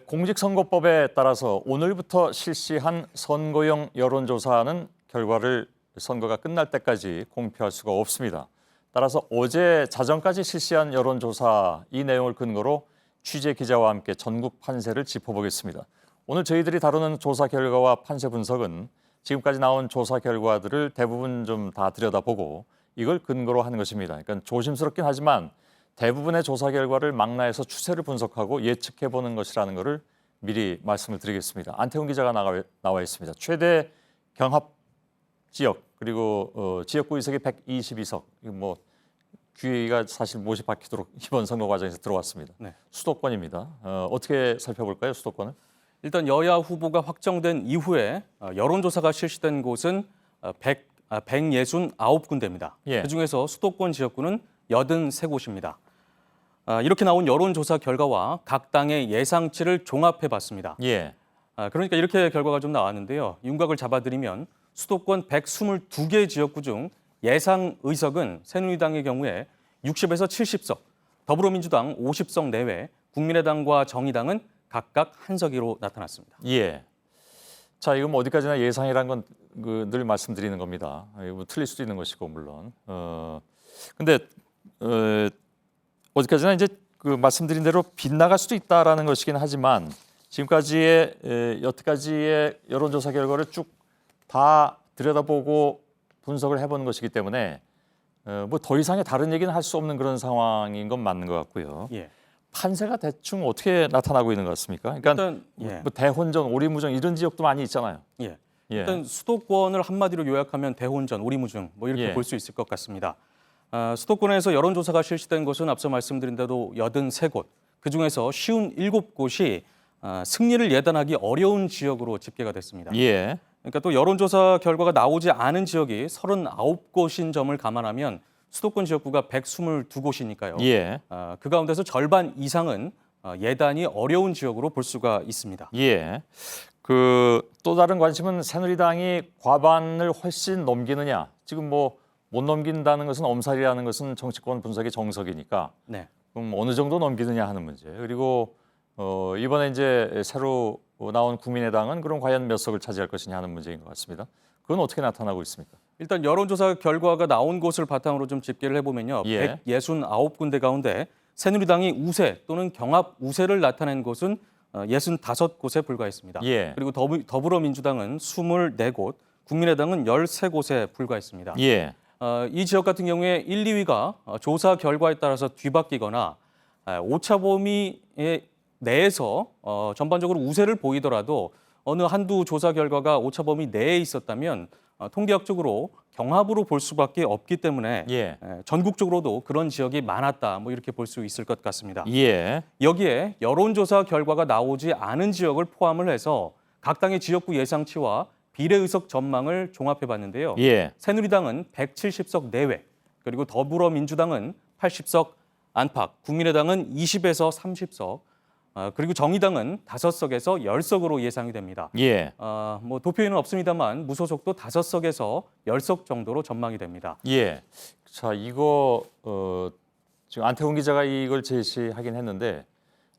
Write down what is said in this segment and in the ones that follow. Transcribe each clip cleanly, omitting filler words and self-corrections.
공직선거법에 따라서 오늘부터 실시한 선거용 여론조사는 결과를 선거가 끝날 때까지 공표할 수가 없습니다. 따라서 어제 자정까지 실시한 여론조사 이 내용을 근거로 취재 기자와 함께 전국 판세를 짚어보겠습니다. 오늘 저희들이 다루는 조사 결과와 판세 분석은 지금까지 나온 조사 결과들을 대부분 좀 다 들여다보고 이걸 근거로 하는 것입니다. 그러니까 조심스럽긴 하지만 대부분의 조사 결과를 망라해서 추세를 분석하고 예측해보는 것이라는 것을 미리 말씀을 드리겠습니다. 안태훈 기자가 나와 있습니다. 최대 경합 지역 그리고 지역구 의석이 122석. 뭐 귀가 사실 못이 박히도록 이번 선거 과정에서 들어왔습니다. 네. 수도권입니다. 어떻게 살펴볼까요, 수도권을? 일단 여야 후보가 확정된 이후에 여론조사가 실시된 곳은 169군데입니다. 예. 그중에서 수도권 지역구는 83곳입니다. 이렇게 나온 여론조사 결과와 각 당의 예상치를 종합해봤습니다. 예. 그러니까 이렇게 결과가 좀 나왔는데요. 윤곽을 잡아드리면 수도권 122개 지역구 중 예상 의석은 새누리당의 경우에 60에서 70석, 더불어민주당 50석 내외, 국민의당과 정의당은 각각 한 석으로 나타났습니다. 예. 자, 이건 뭐 어디까지나 예상이란 건 늘 말씀드리는 겁니다. 이거 뭐 틀릴 수도 있는 것이고 물론. 근데 어디까지나 이제 그 말씀드린 대로 빗나갈 수도 있다라는 것이긴 하지만 지금까지의 여태까지의 여론조사 결과를 쭉 다 들여다보고 분석을 해보는 것이기 때문에 뭐 더 이상의 다른 얘기는 할 수 없는 그런 상황인 건 맞는 것 같고요. 예. 판세가 대충 어떻게 나타나고 있는 것 같습니까? 그러니까 일단 뭐 대혼전, 오리무정 이런 지역도 많이 있잖아요. 예. 예. 일단 수도권을 한마디로 요약하면 대혼전, 오리무중 뭐 이렇게 예. 볼 수 있을 것 같습니다. 수도권에서 여론조사가 실시된 곳은 앞서 말씀드린 대로 83곳, 그중에서 57곳이 승리를 예단하기 어려운 지역으로 집계가 됐습니다. 예. 그러니까 또 여론조사 결과가 나오지 않은 지역이 39곳인 점을 감안하면 수도권 지역구가 122곳이니까요. 예. 그 가운데서 절반 이상은 예단이 어려운 지역으로 볼 수가 있습니다. 예. 그 또 다른 관심은 새누리당이 과반을 훨씬 넘기느냐. 지금 뭐 못 넘긴다는 것은 엄살이라는 것은 정치권 분석의 정석이니까 네. 그럼 어느 정도 넘기느냐 하는 문제. 그리고 이번에 이제 새로 나온 국민의당은 그럼 과연 몇 석을 차지할 것이냐 하는 문제인 것 같습니다. 그건 어떻게 나타나고 있습니까? 일단 여론조사 결과가 나온 곳을 바탕으로 좀 집계를 해보면요. 예. 169군데 가운데 새누리당이 우세 또는 경합 우세를 나타낸 곳은 65곳에 불과했습니다. 예. 그리고 더불어민주당은 24곳, 국민의당은 13곳에 불과했습니다. 예. 이 지역 같은 경우에 1, 2위가 조사 결과에 따라서 뒤바뀌거나 오차 범위 내에서 전반적으로 우세를 보이더라도 어느 한두 조사 결과가 오차 범위 내에 있었다면 통계학적으로 경합으로 볼 수밖에 없기 때문에 예. 전국적으로도 그런 지역이 많았다, 뭐 이렇게 볼 수 있을 것 같습니다. 예. 여기에 여론조사 결과가 나오지 않은 지역을 포함을 해서 각 당의 지역구 예상치와 비례의석 전망을 종합해봤는데요. 예. 새누리당은 170석 내외, 그리고 더불어민주당은 80석 안팎, 국민의당은 20에서 30석, 그리고 정의당은 5석에서 10석으로 예상이 됩니다. 예. 뭐 도표에는 없습니다만 무소속도 5석에서 10석 정도로 전망이 됩니다. 예. 자, 이거 지금 안태훈 기자가 이걸 제시하긴 했는데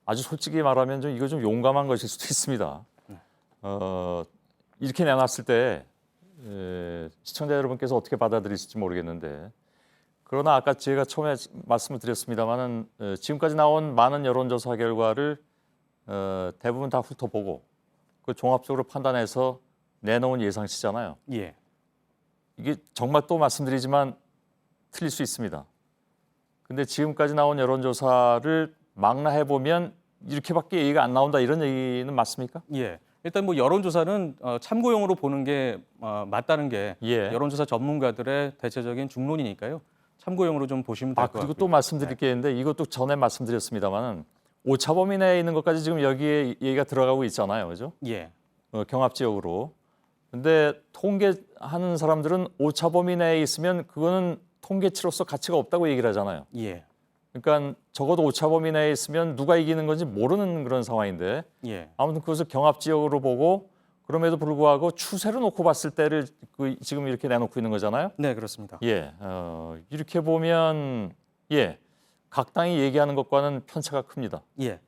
아주 솔직히 말하면 좀 이거 좀 용감한 것일 수도 있습니다. 이렇게 내놨을 때 시청자 여러분께서 어떻게 받아들이실지 모르겠는데 그러나 아까 제가 처음에 말씀을 드렸습니다마는 지금까지 나온 많은 여론조사 결과를 대부분 다 훑어보고 그 종합적으로 판단해서 내놓은 예상치잖아요. 예. 이게 정말 또 말씀드리지만 틀릴 수 있습니다. 근데 지금까지 나온 여론조사를 망라해 보면 이렇게밖에 얘기가 안 나온다 이런 얘기는 맞습니까? 예. 일단 뭐 여론조사는 참고용으로 보는 게 맞다는 게 예. 여론조사 전문가들의 대체적인 중론이니까요. 참고용으로 좀 보시면 될 것 같고요. 그리고 또 말씀드릴 게 있는데 이것도 전에 말씀드렸습니다만은 오차 범위 내에 있는 것까지 지금 여기에 얘기가 들어가고 있잖아요, 그죠? 예. 경합 지역으로. 근데 통계하는 사람들은 오차 범위 내에 있으면 그거는 통계치로서 가치가 없다고 얘기를 하잖아요. 예. 그러니까 적어도 오차 범위 내에 있으면 누가 이기는 건지 모르는 그런 상황인데 예. 아무튼 그것을 경합 지역으로 보고 그럼에도 불구하고 추세로 놓고 봤을 때를 지금 이렇게 내놓고 있는 거잖아요. 네, 그렇습니다. 예, 이렇게 보면 각 당이 얘기하는 것과는 편차가 큽니다. 예.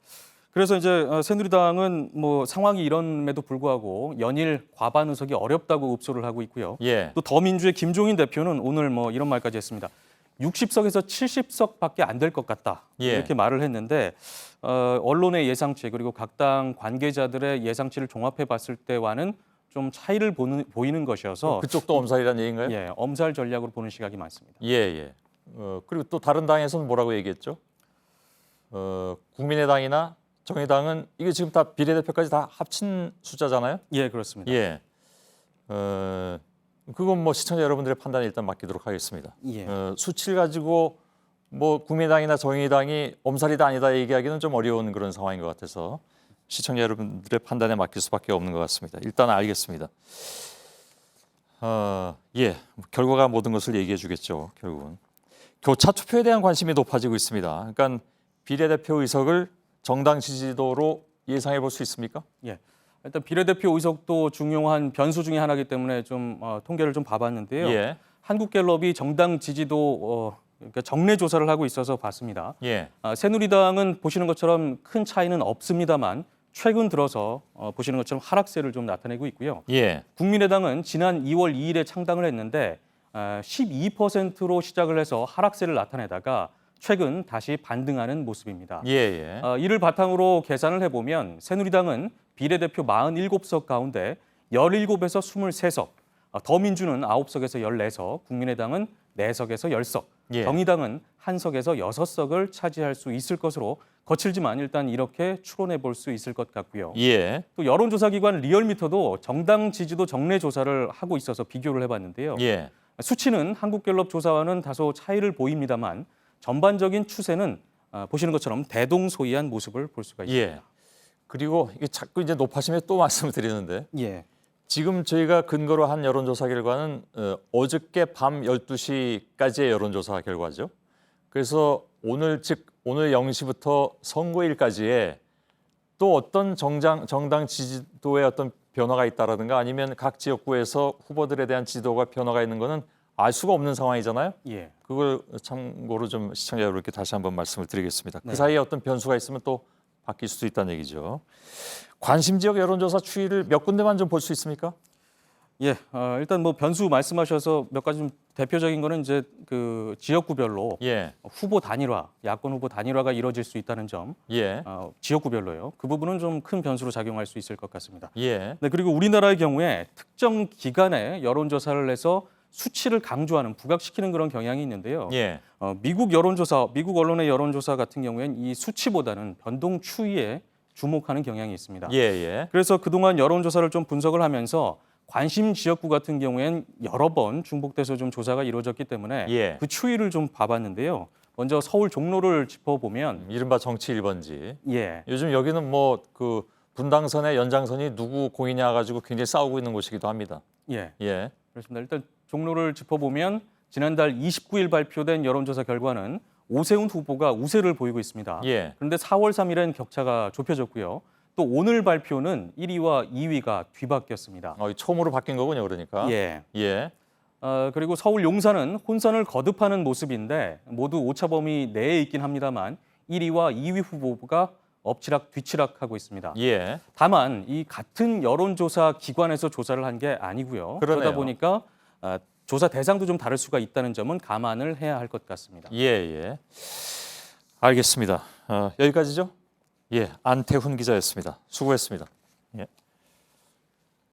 그래서 이제 새누리당은 뭐 상황이 이런에도 불구하고 연일 과반 의석이 어렵다고 읍소를 하고 있고요. 예. 또 더민주의 김종인 대표는 오늘 뭐 이런 말까지 했습니다. 60석에서 70석밖에 안 될 것 같다. 예. 이렇게 말을 했는데 언론의 예상치 그리고 각 당 관계자들의 예상치를 종합해 봤을 때와는 좀 차이를 보이는 것이어서 그쪽도 엄살이라는 얘기인가요? 예, 엄살 전략으로 보는 시각이 많습니다. 예, 예. 그리고 또 다른 당에서는 뭐라고 얘기했죠? 국민의당이나 정의당은 이게 지금 다 비례대표까지 다 합친 숫자잖아요. 예, 그렇습니다. 예. 그건 뭐 시청자 여러분들의 판단에 일단 맡기도록 하겠습니다. 예. 수치를 가지고 뭐 국민의당이나 정의당이 엄살이다 아니다 얘기하기는 좀 어려운 그런 상황인 것 같아서 시청자 여러분들의 판단에 맡길 수밖에 없는 것 같습니다. 일단 알겠습니다. 예, 결과가 모든 것을 얘기해 주겠죠. 결국은 교차 투표에 대한 관심이 높아지고 있습니다. 그러니까 비례대표 의석을 정당 지지도로 예상해 볼 수 있습니까? 예. 일단 비례대표 의석도 중요한 변수 중에 하나이기 때문에 좀 통계를 좀 봐봤는데요. 예, 한국갤럽이 정당 지지도 그러니까 정례 조사를 하고 있어서 봤습니다. 예, 새누리당은 보시는 것처럼 큰 차이는 없습니다만 최근 들어서 보시는 것처럼 하락세를 좀 나타내고 있고요. 예, 국민의당은 지난 2월 2일에 창당을 했는데 12%로 시작을 해서 하락세를 나타내다가 최근 다시 반등하는 모습입니다. 예, 예. 이를 바탕으로 계산을 해보면 새누리당은 비례대표 47석 가운데 17에서 23석, 더민주는 9석에서 14석, 국민의당은 4석에서 10석, 예. 정의당은 1석에서 6석을 차지할 수 있을 것으로 거칠지만 일단 이렇게 추론해 볼 수 있을 것 같고요. 예, 또 여론조사기관 리얼미터도 정당 지지도 정례 조사를 하고 있어서 비교를 해봤는데요. 예, 수치는 한국갤럽 조사와는 다소 차이를 보입니다만 전반적인 추세는 보시는 것처럼 대동소이한 모습을 볼 수가 있습니다. 예. 그리고 이게 자꾸 이제 높아지면 또 말씀을 드리는데 예. 지금 저희가 근거로 한 여론조사 결과는 어저께 밤 12시까지의 여론조사 결과죠. 그래서 오늘 즉 오늘 0시부터 선거일까지의 또 어떤 정당 지지도에 어떤 변화가 있다라든가 아니면 각 지역구에서 후보들에 대한 지지도가 변화가 있는 거는 알 수가 없는 상황이잖아요. 예. 그걸 참고로 좀 시청자 여러분께 다시 한번 말씀을 드리겠습니다. 네. 그 사이에 어떤 변수가 있으면 또 바뀔 수도 있다는 얘기죠. 관심 지역 여론조사 추이를 몇 군데만 좀 볼 수 있습니까? 예. 일단 뭐 변수 말씀하셔서 몇 가지 좀 대표적인 거는 이제 그 지역구별로 예, 후보 단일화, 야권 후보 단일화가 이뤄질 수 있다는 점, 예, 지역구별로요. 그 부분은 좀 큰 변수로 작용할 수 있을 것 같습니다. 예, 네, 그리고 우리나라의 경우에 특정 기간에 여론조사를 해서 수치를 강조하는 부각시키는 그런 경향이 있는데요. 예, 미국 언론의 여론조사 같은 경우에는 이 수치보다는 변동 추이에 주목하는 경향이 있습니다. 예, 예, 그래서 그동안 여론조사를 좀 분석을 하면서 관심 지역구 같은 경우에는 여러 번 중복돼서 좀 조사가 이루어졌기 때문에 예. 그 추이를 좀 봐봤는데요. 먼저 서울 종로를 짚어보면 이른바 정치 1번지. 예, 요즘 여기는 뭐 그 분당선의 연장선이 누구 공이냐 가지고 굉장히 싸우고 있는 곳이기도 합니다. 예, 예, 그렇습니다. 일단 종로를 짚어보면 지난달 29일 발표된 여론조사 결과는 오세훈 후보가 우세를 보이고 있습니다. 예, 그런데 4월 3일엔 격차가 좁혀졌고요. 또 오늘 발표는 1위와 2위가 뒤바뀌었습니다. 처음으로 바뀐 거군요, 그러니까. 예. 예, 그리고 서울 용산은 혼선을 거듭하는 모습인데 모두 오차범위 내에 있긴 합니다만 1위와 2위 후보가 엎치락 뒤치락하고 있습니다. 예, 다만 이 같은 여론조사 기관에서 조사를 한 게 아니고요. 그러네요. 그러다 보니까 조사 대상도 좀 다를 수가 있다는 점은 감안을 해야 할 것 같습니다. 예, 예. 알겠습니다. 여기까지죠? 예, 안태훈 기자였습니다. 수고했습니다. 예.